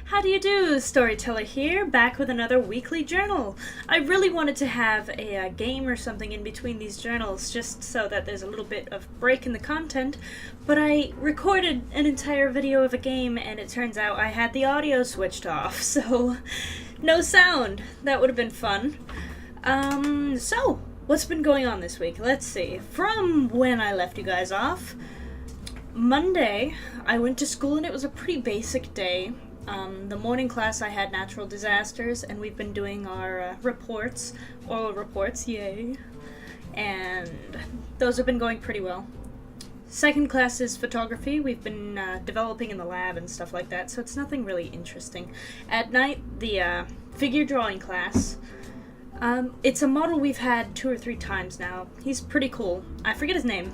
How do you do? Storyteller here, back with another weekly journal. I really wanted to have a game or something in between these journals, just so that there's a little bit of break in the content, but I recorded an entire video of a game and it turns out I had the audio switched off, so no sound. That would have been fun. So, what's been going on this week? Let's see. From when I left you guys off, Monday, I went to school and it was a pretty basic day. The morning class I had natural disasters, and we've been doing our reports, oral reports, yay, and those have been going pretty well. Second class is photography. We've been developing in the lab and stuff like that, so it's nothing really interesting. At night, the figure drawing class. It's a model we've had 2 or 3 times now. He's pretty cool. I forget his name.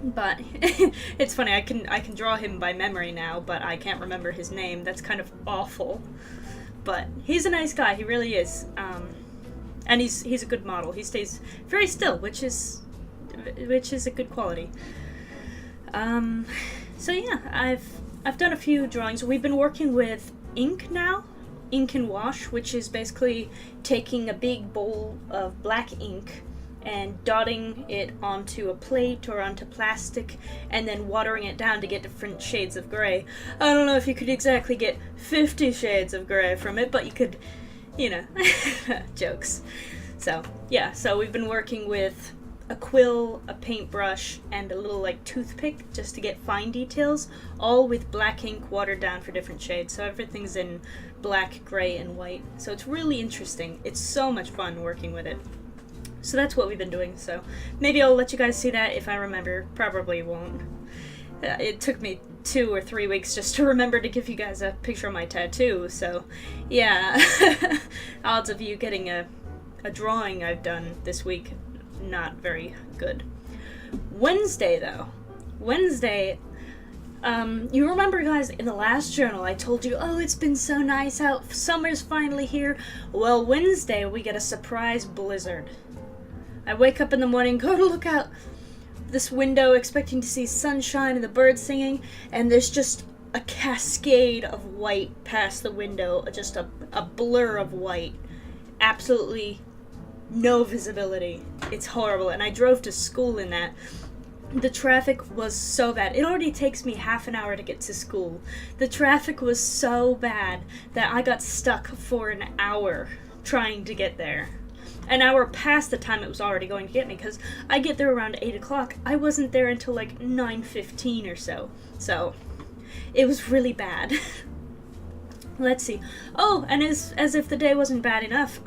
But it's funny, I can draw him by memory now, but I can't remember his name. That's kind of awful. But he's a nice guy, he really is. And he's a good model. He stays very still, which is a good quality. So yeah, I've done a few drawings. We've been working with ink now. Ink and wash, which is basically taking a big bowl of black ink and dotting it onto a plate or onto plastic and then watering it down to get different shades of gray. I don't know if you could exactly get 50 shades of gray from it, but you could, you know, jokes. So, yeah, so we've been working with a quill, a paintbrush, and a little, like, toothpick just to get fine details, all with black ink watered down for different shades. So everything's in black, gray, and white. So it's really interesting. It's so much fun working with it. So that's what we've been doing, so maybe I'll let you guys see that if I remember. Probably won't. It took me 2 or 3 weeks just to remember to give you guys a picture of my tattoo, so yeah. Odds of you getting a drawing I've done this week, not very good. Wednesday, though. Wednesday, you remember, guys, in the last journal I told you, oh, it's been so nice out, summer's finally here. Well, Wednesday we get a surprise blizzard. I wake up in the morning, go to look out this window expecting to see sunshine and the birds singing, and there's just a cascade of white past the window, just a blur of white. Absolutely no visibility. It's horrible, and I drove to school in that. The traffic was so bad. It already takes me half an hour to get to school. The traffic was so bad that I got stuck for an hour trying to get there. An hour past the time it was already going to get me, because I get there around 8 o'clock. I wasn't there until like 9:15 or so. So, it was really bad. Let's see. Oh, and as if the day wasn't bad enough,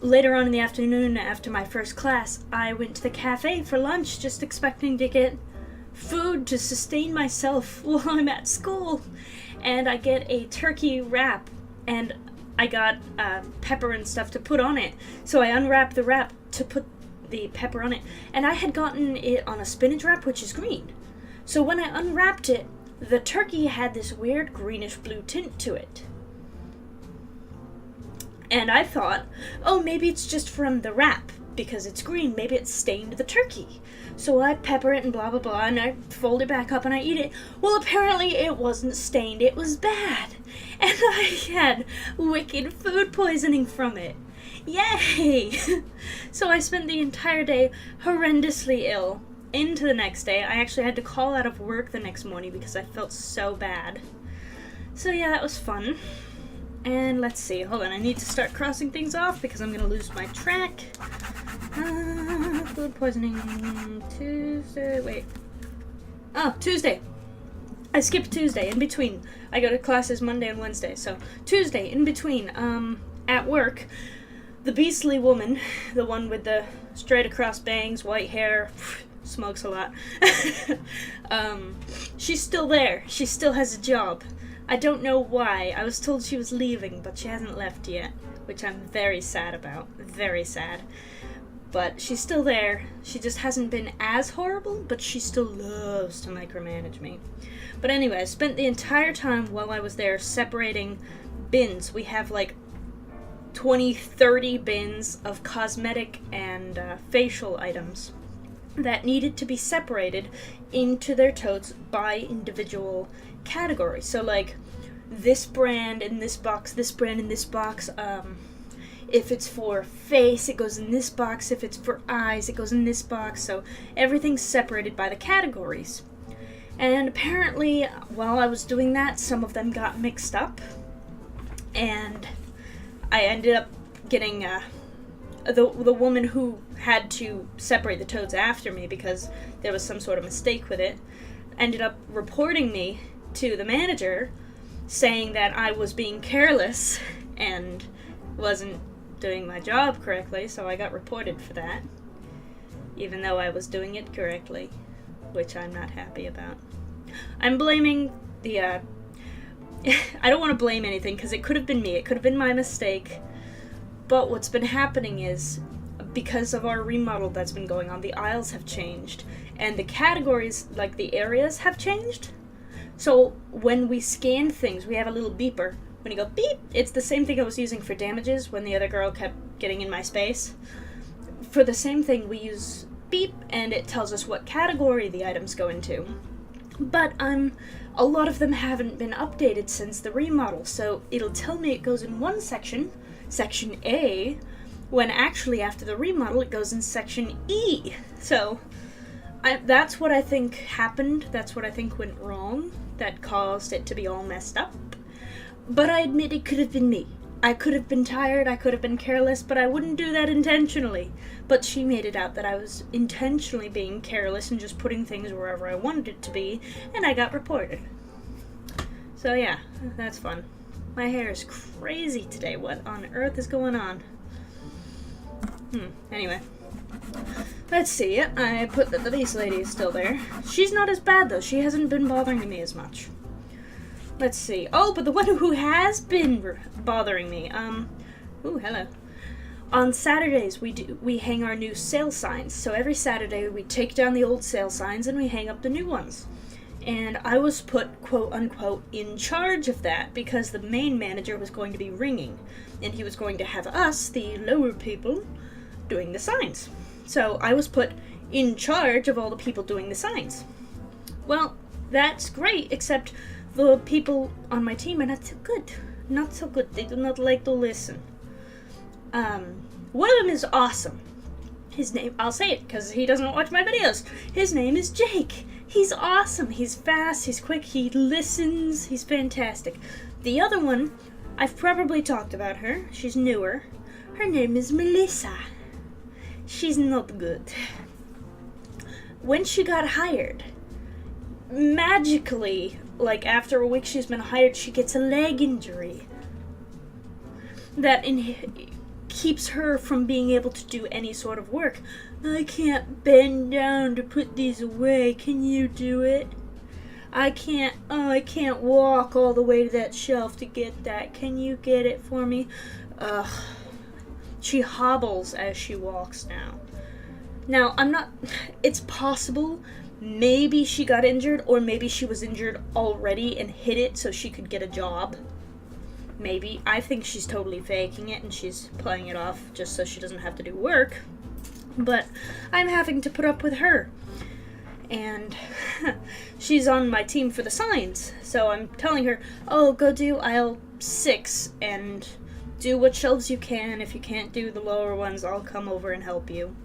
later on in the afternoon, after my first class, I went to the cafe for lunch, just expecting to get food to sustain myself while I'm at school. And I get a turkey wrap, and I got pepper and stuff to put on it. So I unwrapped the wrap to put the pepper on it. And I had gotten it on a spinach wrap, which is green. So when I unwrapped it, the turkey had this weird greenish-blue tint to it. And I thought, oh, maybe it's just from the wrap, because it's green. Maybe it stained the turkey. So I pepper it and blah, blah, blah, and I fold it back up and I eat it. Well, apparently it wasn't stained. It was bad. And I had wicked food poisoning from it. Yay! So I spent the entire day horrendously ill. Into the next day, I actually had to call out of work the next morning because I felt so bad. So yeah, that was fun. And let's see, hold on, I need to start crossing things off because I'm gonna lose my track. Food poisoning, Tuesday, wait. Oh, Tuesday. I skipped Tuesday, in between. I go to classes Monday and Wednesday, so Tuesday, in between, at work, the beastly woman, the one with the straight across bangs, white hair, smokes a lot, she's still there. She still has a job. I don't know why. I was told she was leaving, but she hasn't left yet, which I'm very sad about. Very sad. But she's still there. She just hasn't been as horrible, but she still loves to micromanage me. But anyway, I spent the entire time while I was there separating bins. We have like 20, 30 bins of cosmetic and facial items that needed to be separated into their totes by individual categories. So like this brand in this box, this brand in this box. If it's for face, it goes in this box. If it's for eyes, it goes in this box. So everything's separated by the categories. And apparently, while I was doing that, some of them got mixed up. And I ended up getting the woman who had to separate the toads after me because there was some sort of mistake with it, ended up reporting me to the manager, saying that I was being careless and wasn't doing my job correctly, so I got reported for that, even though I was doing it correctly, which I'm not happy about. I'm blaming the, I don't want to blame anything, because it could have been me, it could have been my mistake, but what's been happening is, because of our remodel that's been going on, the aisles have changed, and the categories, like the areas, have changed. So when we scan things, we have a little beeper. When you go beep, it's the same thing I was using for damages when the other girl kept getting in my space. For the same thing, we use beep, and it tells us what category the items go into. But a lot of them haven't been updated since the remodel, so it'll tell me it goes in one section, Section A, when actually after the remodel it goes in Section E. So that's what I think happened, that's what I think went wrong, that caused it to be all messed up. But I admit it could have been me. I could have been tired, I could have been careless, but I wouldn't do that intentionally. But she made it out that I was intentionally being careless and just putting things wherever I wanted it to be, and I got reported. So yeah, that's fun. My hair is crazy today. What on earth is going on? Anyway. Let's see. I put the police lady is still there. She's not as bad, though. She hasn't been bothering me as much. Let's see. Oh, but the one who has been bothering me. Ooh, hello. On Saturdays, we hang our new sale signs. So every Saturday, we take down the old sale signs and we hang up the new ones. And I was put, quote-unquote, in charge of that because the main manager was going to be ringing. And he was going to have us, the lower people, doing the signs. So I was put in charge of all the people doing the signs. Well, that's great, except the people on my team are not so good. Not so good. They do not like to listen. One of them is awesome. His name, I'll say it because he doesn't watch my videos. His name is Jake. He's awesome. He's fast. He's quick. He listens. He's fantastic. The other one, I've probably talked about her. She's newer. Her name is Melissa. She's not good. When she got hired, magically, like after a week she's been hired, she gets a leg injury that keeps her from being able to do any sort of work. I can't bend down to put these away. Can you do it? I can't walk all the way to that shelf to get that. Can you get it for me? She hobbles as she walks now. Now, it's possible maybe she got injured, or maybe she was injured already and hid it so she could get a job. Maybe. I think she's totally faking it and she's playing it off just so she doesn't have to do work. But I'm having to put up with her. And she's on my team for the signs. So I'm telling her, oh, go do aisle 6 and do what shelves you can. If you can't do the lower ones, I'll come over and help you.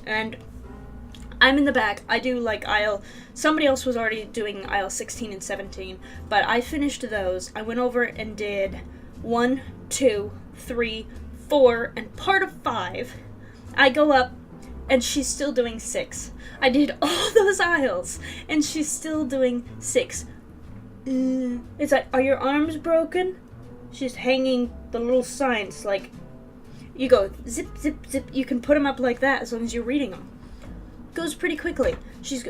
And I'm in the back. I do like somebody else was already doing aisle 16 and 17, but I finished those. I went over and did 1, 2, 3, 4, and part of 5. I go up, and she's still doing 6. I did all those aisles, and she's still doing 6. It's like, are your arms broken? She's hanging the little signs, like, you go zip, zip, zip. You can put them up like that as long as you're reading them. Goes pretty quickly. She's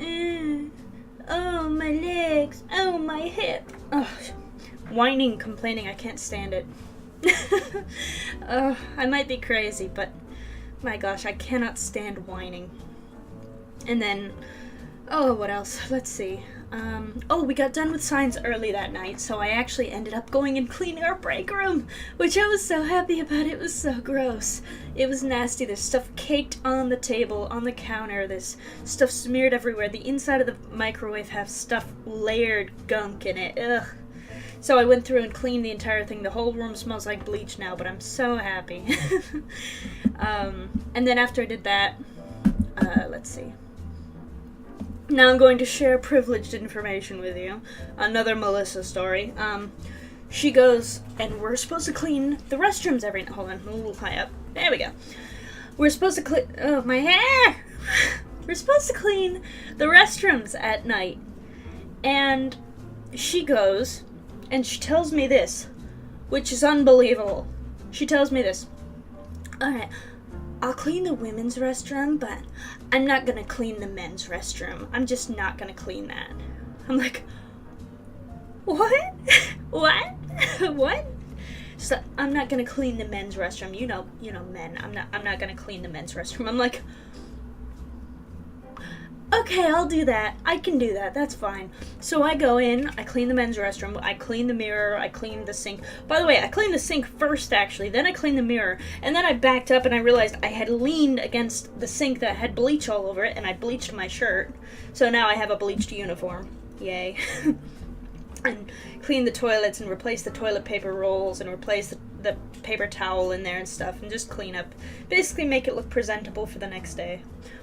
oh, my legs. Oh, my hip. Oh, whining, complaining. I can't stand it. I might be crazy, but my gosh, I cannot stand whining. And then Oh, what else? Let's see. Oh, we got done with science early that night, so I actually ended up going and cleaning our break room, which I was so happy about. It was so gross. It was nasty. There's stuff caked on the table, on the counter. There's stuff smeared everywhere. The inside of the microwave has stuff layered gunk in it. Ugh. So I went through and cleaned the entire thing. The whole room smells like bleach now, but I'm so happy. And then after I did that, let's see. Now I'm going to share privileged information with you. Another Melissa story. She goes, and we're supposed to clean the restrooms every night. Hold on, a little high up. There we go. We're supposed to clean... Oh, my hair! We're supposed to clean the restrooms at night. And she goes, and she tells me this, which is unbelievable. She tells me this. Alright, I'll clean the women's restroom, but I'm not gonna clean the men's restroom. I'm just not gonna clean that. I'm like, what? What? What? So I'm not gonna clean the men's restroom. You know, men. I'm not gonna clean the men's restroom. I'm like, okay, I'll do that. I can do that. That's fine. So I go in, I clean the men's restroom, I clean the mirror, I clean the sink. By the way, I cleaned the sink first, actually. Then I cleaned the mirror. And then I backed up and I realized I had leaned against the sink that had bleach all over it, and I bleached my shirt. So now I have a bleached uniform. Yay. And clean the toilets and replace the toilet paper rolls and replace the paper towel in there and stuff, and just clean up. Basically make it look presentable for the next day.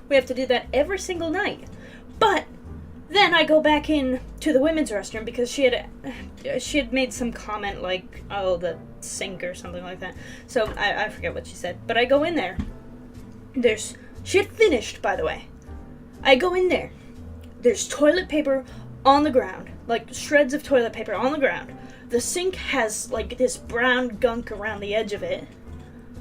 We have to do that every single night. But then I go back in to the women's restroom because she had made some comment like, oh, the sink or something like that. So I forget what she said. But I go in there. She had finished, by the way. I go in there. There's toilet paper on the ground. Like shreds of toilet paper on the ground. The sink has like this brown gunk around the edge of it.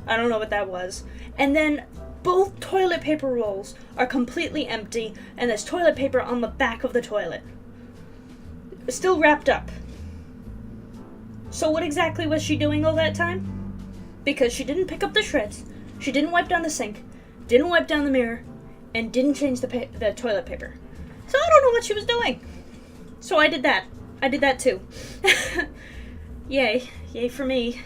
I don't know what that was. And then both toilet paper rolls are completely empty, and there's toilet paper on the back of the toilet. Still wrapped up. So what exactly was she doing all that time? Because she didn't pick up the shreds, she didn't wipe down the sink, didn't wipe down the mirror, and didn't change the toilet paper. So I don't know what she was doing. So I did that. I did that too. Yay. Yay for me.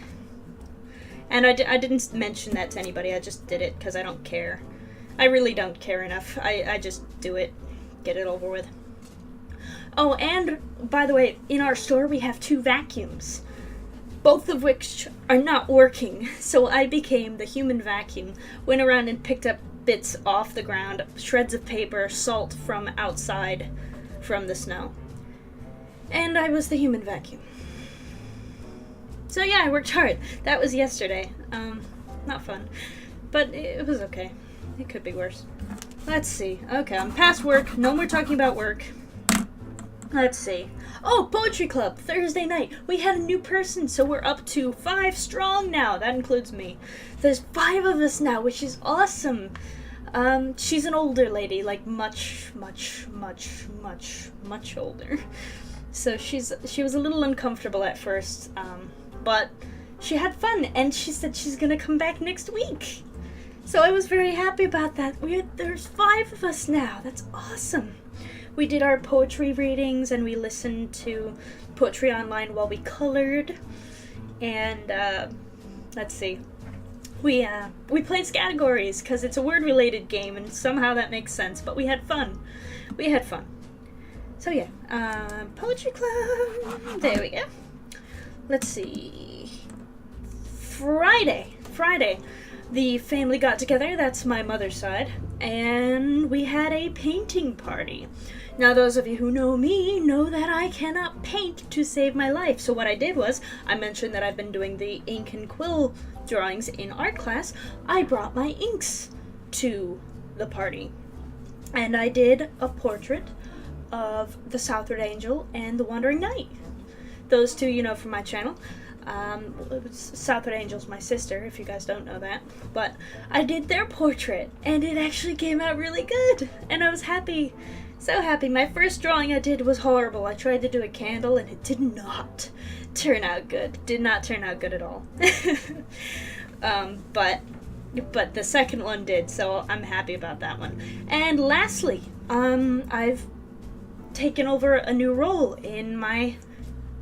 And I didn't mention that to anybody. I just did it because I don't care. I really don't care enough. I just do it. Get it over with. Oh, and by the way, in our store we have 2 vacuums. Both of which are not working. So I became the human vacuum. Went around and picked up bits off the ground. Shreds of paper, salt from outside from the snow. And I was the human vacuum. So yeah, I worked hard. That was yesterday. Not fun. But it was okay. It could be worse. Let's see. Okay, I'm past work. No more talking about work. Let's see. Oh, Poetry Club, Thursday night. We had a new person, so we're up to 5 strong now. That includes me. There's 5 of us now, which is awesome. She's an older lady, like much older. So she was a little uncomfortable at first, but she had fun, and she said she's gonna come back next week. So I was very happy about that. There's 5 of us now. That's awesome. We did our poetry readings, and we listened to poetry online while we colored. And let's see. We played categories because it's a word-related game, and somehow that makes sense. But we had fun. So yeah, Poetry Club. There we go. Let's see. Friday. The family got together. That's my mother's side, and we had a painting party. Now, those of you who know me know that I cannot paint to save my life. So what I did was, I mentioned that I've been doing the ink and quill drawings in art class. I brought my inks to the party, and I did a portrait of the Southward Angel and the Wandering Knight. Those 2 you know from my channel. Southward Angel's my sister, if you guys don't know that. But I did their portrait, and it actually came out really good. And I was happy. So happy. My first drawing I did was horrible. I tried to do a candle, and it did not turn out good. Did not turn out good at all. But but the second one did, so I'm happy about that one. And lastly, I've taken over a new role in my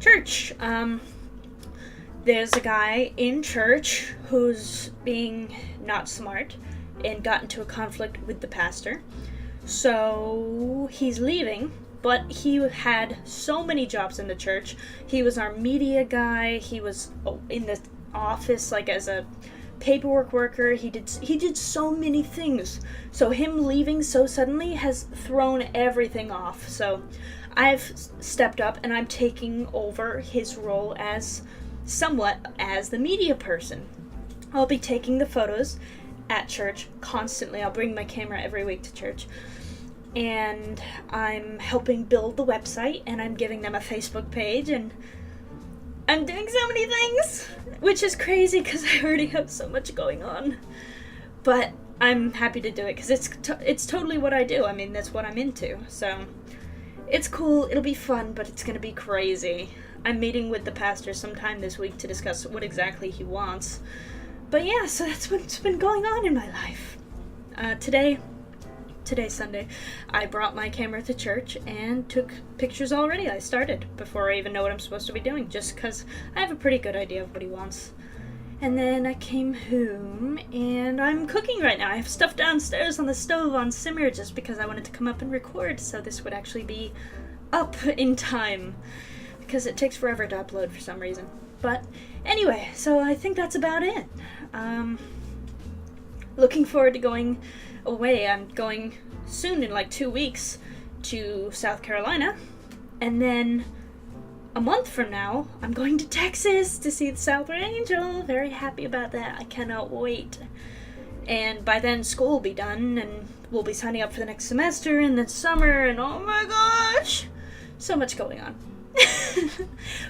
church. There's a guy in church who's being not smart and got into a conflict with the pastor. So he's leaving, but he had so many jobs in the church. He was our media guy. He was in the office, like, as a paperwork worker. He did so many things. So him leaving so suddenly has thrown everything off. So I've stepped up and I'm taking over his role as somewhat as the media person. I'll be taking the photos at church constantly. I'll bring my camera every week to church. And I'm helping build the website, and I'm giving them a Facebook page, and I'm doing so many things, which is crazy because I already have so much going on. But I'm happy to do it because it's totally what I do. I mean, that's what I'm into. So it's cool. It'll be fun, but it's going to be crazy. I'm meeting with the pastor sometime this week to discuss what exactly he wants. But yeah, so that's what's been going on in my life. Today's Sunday, I brought my camera to church and took pictures already. I started before I even know what I'm supposed to be doing, just because I have a pretty good idea of what he wants. And then I came home, and I'm cooking right now. I have stuff downstairs on the stove on simmer just because I wanted to come up and record, so this would actually be up in time, because it takes forever to upload for some reason. But anyway, so I think that's about it. Looking forward to going away. I'm going soon, in like 2 weeks, to South Carolina, and then a month from now I'm going to Texas to see the South Angel. Very happy about that. I cannot wait. And by then school will be done and we'll be signing up for the next semester and then summer, and oh my gosh, so much going on.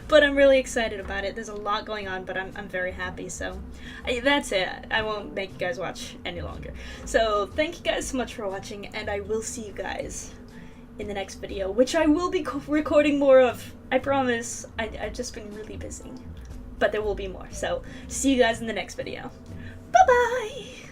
But I'm really excited about it. There's a lot going on, but I'm very happy. So that's it. I won't make you guys watch any longer. So thank you guys so much for watching, and I will see you guys in the next video, which I will be recording more of. I promise. I've just been really busy, but there will be more. So see you guys in the next video. Bye bye.